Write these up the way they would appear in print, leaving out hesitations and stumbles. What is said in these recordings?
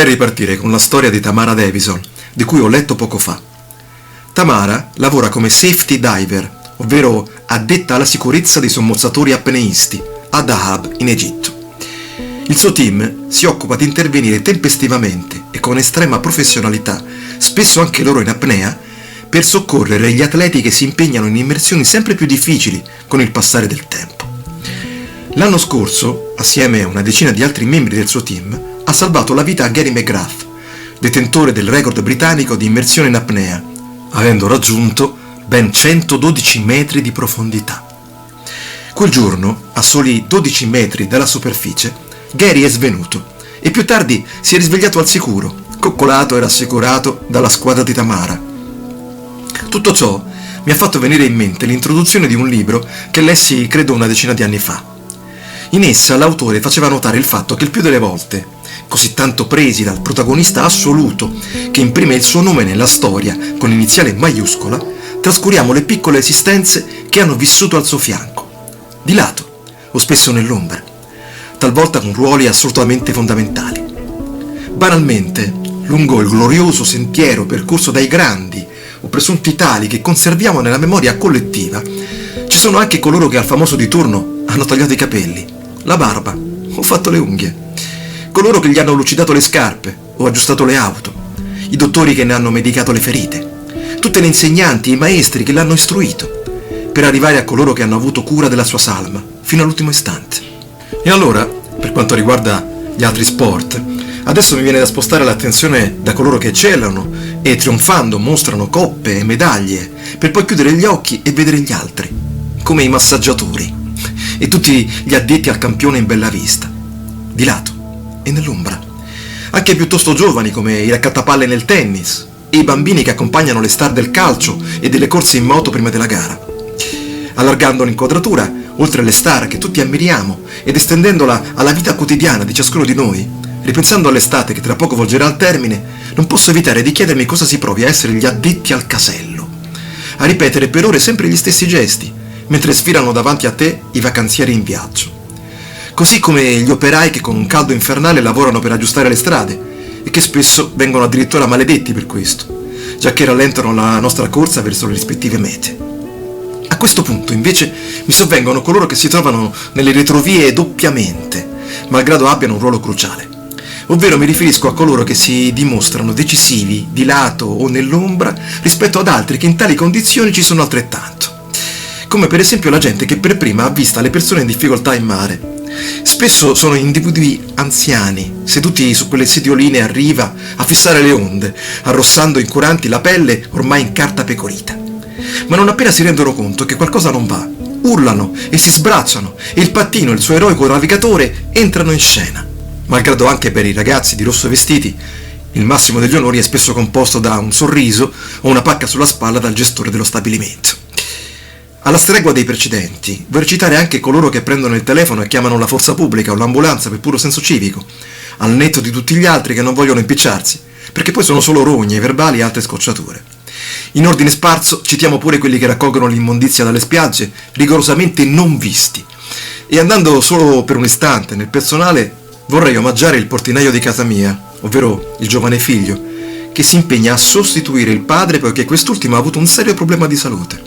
Vorrei ripartire con la storia di Tamara Davison, di cui ho letto poco fa. Tamara lavora come safety diver, ovvero addetta alla sicurezza dei sommozzatori apneisti, a Dahab, in Egitto. Il suo team si occupa di intervenire tempestivamente e con estrema professionalità, spesso anche loro in apnea, per soccorrere gli atleti che si impegnano in immersioni sempre più difficili con il passare del tempo. L'anno scorso, assieme a una decina di altri membri del suo team, ha salvato la vita a Gary McGrath, detentore del record britannico di immersione in apnea, avendo raggiunto ben 112 metri di profondità. Quel giorno, a soli 12 metri dalla superficie, Gary è svenuto e più tardi si è risvegliato al sicuro, coccolato e rassicurato dalla squadra di Tamara. Tutto ciò mi ha fatto venire in mente l'introduzione di un libro che lessi credo una decina di anni fa. In essa l'autore faceva notare il fatto che il più delle volte, così tanto presi dal protagonista assoluto che imprime il suo nome nella storia con iniziale maiuscola, trascuriamo le piccole esistenze che hanno vissuto al suo fianco, di lato o spesso nell'ombra, talvolta con ruoli assolutamente fondamentali. Banalmente, lungo il glorioso sentiero percorso dai grandi o presunti tali che conserviamo nella memoria collettiva, ci sono anche coloro che al famoso di turno hanno tagliato i capelli, la barba o fatto le unghie, coloro che gli hanno lucidato le scarpe o aggiustato le auto, i dottori che ne hanno medicato le ferite, tutte le insegnanti e i maestri che l'hanno istruito, per arrivare a coloro che hanno avuto cura della sua salma fino all'ultimo istante. E allora, per quanto riguarda gli altri sport, adesso mi viene da spostare l'attenzione da coloro che eccellano e trionfando mostrano coppe e medaglie, per poi chiudere gli occhi e vedere gli altri, come i massaggiatori e tutti gli addetti al campione in bella vista, di lato e nell'ombra, anche piuttosto giovani come i raccattapalle nel tennis e i bambini che accompagnano le star del calcio e delle corse in moto prima della gara, allargando l'inquadratura oltre le star che tutti ammiriamo ed estendendola alla vita quotidiana di ciascuno di noi. Ripensando all'estate che tra poco volgerà al termine, non posso evitare di chiedermi cosa si provi a essere gli addetti al casello, a ripetere per ore sempre gli stessi gesti, mentre sfilano davanti a te i vacanzieri in viaggio. Così come gli operai che con un caldo infernale lavorano per aggiustare le strade e che spesso vengono addirittura maledetti per questo, giacché rallentano la nostra corsa verso le rispettive mete. A questo punto, invece, mi sovvengono coloro che si trovano nelle retrovie doppiamente, malgrado abbiano un ruolo cruciale. Ovvero mi riferisco a coloro che si dimostrano decisivi, di lato o nell'ombra, rispetto ad altri che in tali condizioni ci sono altrettanto. Come per esempio la gente che per prima avvista le persone in difficoltà in mare. Spesso sono individui anziani, seduti su quelle sedioline a riva, a fissare le onde, arrossando incuranti la pelle ormai in carta pecorita. Ma non appena si rendono conto che qualcosa non va, urlano e si sbracciano e il pattino e il suo eroico navigatore entrano in scena. Malgrado anche per i ragazzi di rosso vestiti, il massimo degli onori è spesso composto da un sorriso o una pacca sulla spalla dal gestore dello stabilimento. Alla stregua dei precedenti, vorrei citare anche coloro che prendono il telefono e chiamano la forza pubblica o l'ambulanza per puro senso civico, al netto di tutti gli altri che non vogliono impicciarsi, perché poi sono solo rogne, verbali e altre scocciature. In ordine sparso citiamo pure quelli che raccolgono l'immondizia dalle spiagge, rigorosamente non visti. E andando solo per un istante nel personale, vorrei omaggiare il portinaio di casa mia, ovvero il giovane figlio, che si impegna a sostituire il padre poiché quest'ultimo ha avuto un serio problema di salute.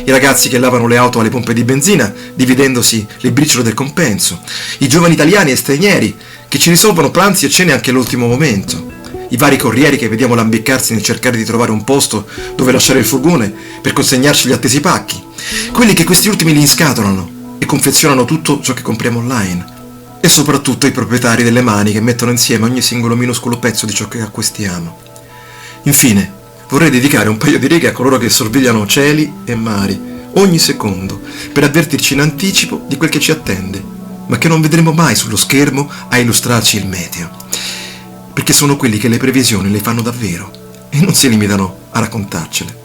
I ragazzi che lavano le auto alle pompe di benzina, dividendosi le briciole del compenso. I giovani italiani e stranieri, che ci risolvono pranzi e cene anche all'ultimo momento. I vari corrieri che vediamo lambiccarsi nel cercare di trovare un posto dove lasciare il furgone per consegnarci gli attesi pacchi. Quelli che questi ultimi li inscatolano e confezionano tutto ciò che compriamo online. E soprattutto i proprietari delle mani che mettono insieme ogni singolo minuscolo pezzo di ciò che acquistiamo. Infine, vorrei dedicare un paio di righe a coloro che sorvegliano cieli e mari ogni secondo per avvertirci in anticipo di quel che ci attende, ma che non vedremo mai sullo schermo a illustrarci il meteo, perché sono quelli che le previsioni le fanno davvero e non si limitano a raccontarcele.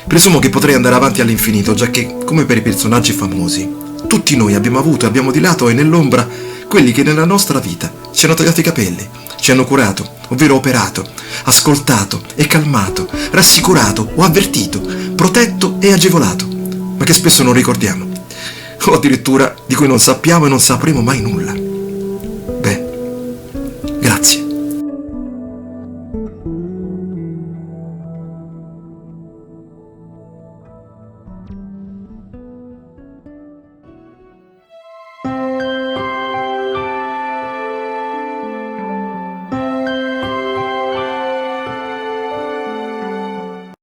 Presumo che potrei andare avanti all'infinito, giacché, come per i personaggi famosi, tutti noi abbiamo avuto e abbiamo di lato e nell'ombra quelli che nella nostra vita ci hanno tagliato i capelli, ci hanno curato, ovvero operato, ascoltato e calmato, rassicurato o avvertito, protetto e agevolato, ma che spesso non ricordiamo, o addirittura di cui non sappiamo e non sapremo mai nulla.